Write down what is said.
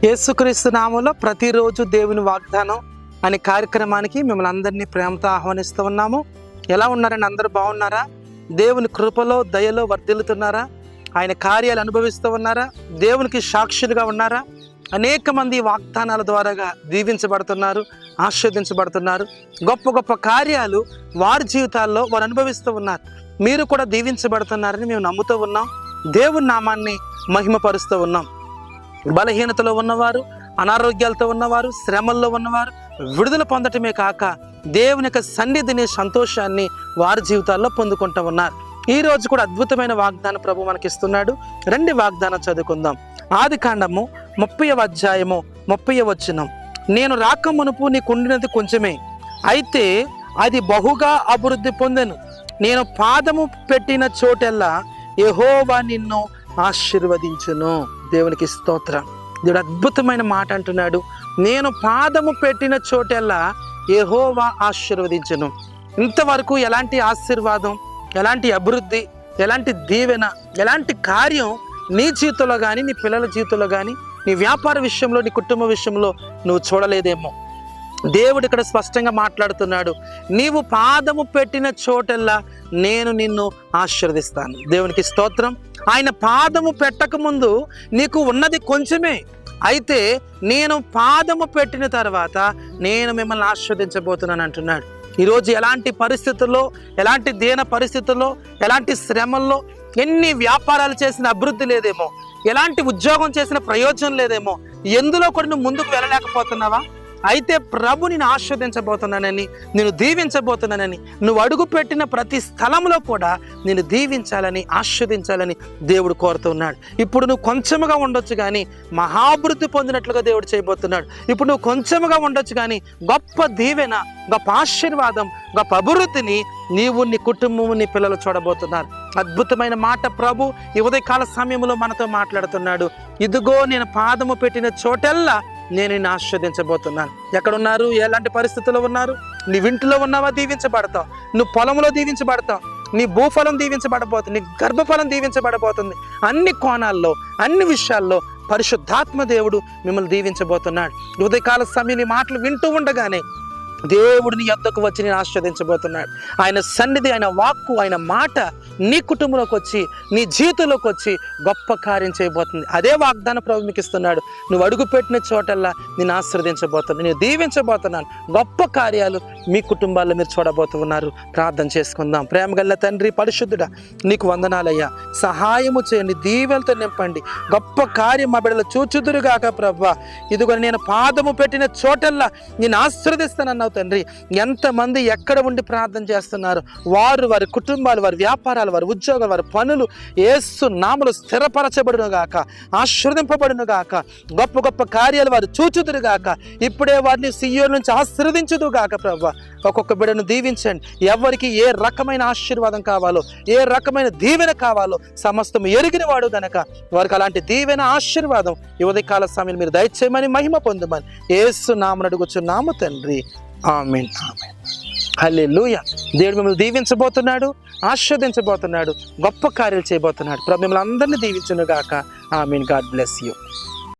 యేసుక్రీస్తు నామములో ప్రతిరోజు దేవుని వాగ్దానం అనే కార్యక్రమానికి మిమ్మల్ని అందరినీ ప్రేమతో ఆహ్వానిస్తూ ఉన్నాము. ఎలా ఉన్నారండి? అందరూ బాగున్నారా? దేవుని కృపలో దయలో వర్ధిల్లుతున్నారా? ఆయన కార్యాలు అనుభవిస్తూ ఉన్నారా? దేవునికి సాక్షులుగా ఉన్నారా? అనేక మంది వాగ్దానాల ద్వారాగా దీవించబడుతున్నారు, ఆశీర్వదించబడుతున్నారు. గొప్ప గొప్ప కార్యాలు వారి జీవితాల్లో వారు అనుభవిస్తూ ఉన్నారు. మీరు కూడా దీవించబడుతున్నారని మేము నమ్ముతూ ఉన్నాం. దేవుని నామాన్ని మహిమపరుస్తూ ఉన్నాం. బలహీనతలో ఉన్నవారు, అనారోగ్యాలతో ఉన్నవారు, శ్రమల్లో ఉన్నవారు విడుదల పొందటమే కాక దేవుని యొక్క సన్నిధిని, సంతోషాన్ని వారి జీవితాల్లో పొందుకుంటూ ఉన్నారు. ఈ రోజు కూడా అద్భుతమైన వాగ్దానం ప్రభు మనకి ఇస్తున్నాడు. రండి వాగ్దానం చదువుకుందాం. ఆదికాండము 30వ అధ్యాయము 30వ వచనం. నేను రాక మునుపు నీకుండినది కొంచెమే, అయితే అది బహుగా అభివృద్ధి పొందెను. నేను పాదము పెట్టిన చోటెల్లా యెహోవా నిన్ను ఆశీర్వదించును. దేవునికి స్తోత్రం. దేవుడు అద్భుతమైన మాట అంటున్నాడు. నేను పాదము పెట్టిన చోటెల్లా యెహోవా ఆశీర్వదించును. ఇంతవరకు ఎలాంటి ఆశీర్వాదం, ఎలాంటి అభివృద్ధి, ఎలాంటి దీవెన, ఎలాంటి కార్యం నీ జీవితంలో కానీ, నీ పిల్లల జీవితంలో కానీ, నీ వ్యాపార విషయంలో, నీ కుటుంబ విషయంలో నువ్వు చూడలేదేమో. దేవుడు ఇక్కడ స్పష్టంగా మాట్లాడుతున్నాడు. నీవు పాదము పెట్టిన చోటల్లా నేను నిన్ను ఆశీర్వదిస్తాను. దేవునికి స్తోత్రం. ఆయన పాదము పెట్టక ముందు నీకు ఉన్నది కొంచెమే, అయితే నేను పాదము పెట్టిన తర్వాత నేను మిమ్మల్ని ఆశీర్వదించబోతున్నాను అంటున్నాడు. ఈరోజు ఎలాంటి పరిస్థితుల్లో, ఎలాంటి దీన పరిస్థితుల్లో, ఎలాంటి శ్రమల్లో, ఎన్ని వ్యాపారాలు చేసిన అభివృద్ధి లేదేమో, ఎలాంటి ఉద్యోగం చేసిన ప్రయోజనం లేదేమో, ఎందులో కూడా నువ్వు ముందుకు వెళ్ళలేకపోతున్నావా? అయితే ప్రభు నిన్ను ఆశీర్వదించబోతున్నానని, నేను దీవించబోతున్నానని, నువ్వు అడుగుపెట్టిన ప్రతి స్థలంలో కూడా నేను దీవించాలని, ఆశీర్వదించాలని దేవుడు కోరుతున్నాడు. ఇప్పుడు నువ్వు కొంచెముగా ఉండొచ్చు కానీ మహాభివృద్ధి పొందినట్లుగా దేవుడు చేయబోతున్నాడు. ఇప్పుడు నువ్వు కొంచెముగా ఉండొచ్చు కానీ గొప్ప దీవెన, గొప్ప ఆశీర్వాదం, గొప్ప అభివృద్ధిని నీవు, నీ కుటుంబం, నీ పిల్లలు చూడబోతున్నారు. అద్భుతమైన మాట ప్రభు ఈ ఉదయకాల సమయంలో మనతో మాట్లాడుతున్నాడు. ఇదిగో నేను పాదము పెట్టిన చోటెల్లా నేను నిన్ను ఆశీర్వదించబోతున్నాను. ఎక్కడున్నారు? ఎలాంటి పరిస్థితుల్లో ఉన్నారు? నీ ఇంటిలో ఉన్నావా? దీవించబడతావు. నువ్వు పొలంలో దీవించబడతావు. నీ భూఫలం దీవించబడబోతుంది. నీ గర్భఫలం దీవించబడబోతుంది. అన్ని కోణాల్లో, అన్ని విషయాల్లో పరిశుద్ధాత్మ దేవుడు మిమ్మల్ని దీవించబోతున్నాడు. ఉదయకాల సమయం నీ మాటలు వింటూ ఉండగానే దేవుడు నీ యొద్దకు వచ్చి నేను ఆశీర్వదించబోతున్నాడు. ఆయన సన్నిధి, ఆయన వాక్కు, ఆయన మాట నీ కుటుంబంలోకి వచ్చి, నీ జీవితంలోకి వచ్చి గొప్ప కార్యం చేయబోతుంది. అదే వాగ్దాన ప్రభు మీకు ఇస్తున్నాడు. నువ్వు అడుగుపెట్టిన చోటల్లా నేను ఆశీర్వదించబోతున్నాను, నేను దీవించబోతున్నాను. గొప్ప కార్యాలు మీ కుటుంబాల్లో మీరు చూడబోతున్నారు. ప్రార్థన చేసుకుందాం. ప్రేమగల్ల తండ్రి, పరిశుద్ధుడా, నీకు వందనాలయ్యా. సహాయము చేయండి, దీవెలతో నింపండి. గొప్ప కార్యం మా బిడ్డలు చూచుదురుగాక ప్రభువా. ఇదిగో నేను పాదము పెట్టిన చోటల్లా నేను ఆశీర్వదిస్తానన్నావు తండ్రి. ఎంతమంది ఎక్కడ ఉండి ప్రార్థన చేస్తున్నారు, వారు, వారి కుటుంబాలు, వారి వ్యాపారాలు, వారి ఉద్యోగాలు, వారి పనులు యేసు నామములో స్థిరపరచబడును గాక, ఆశీర్వదింపబడును గాక. గొప్ప గొప్ప కార్యాలు వారు చూచుదురు గాక. ఇప్పుడే వారిని సియోను నుంచి ఆశీర్వదించుదు గాక ప్రభువా. ఒక్కొక్క బిడ్డను దీవించండి. ఎవరికి ఏ రకమైన ఆశీర్వాదం కావాలో, ఏ రకమైన దీవెన కావాలో సమస్తం ఎరిగిన వాడు గనక వారికి అలాంటి దీవెన, ఆశీర్వాదం ఈ ఉదయకాల సమయం మీరు దయచేయమని, మహిమ పొందమని యేసు నామమున అడుగుచున్నాము తండ్రి. ఆమేన్, ఆమేన్. హల్లెలూయా. దేవుడు మిమ్మల్ని దీవించబోతున్నాడు, ఆశీర్వదించబోతున్నాడు, గొప్ప కార్యాలు చేయబోతున్నాడు. ప్రభు మిమ్మల్ని అందరినీ దీవించును గాక. ఆమేన్. God bless you.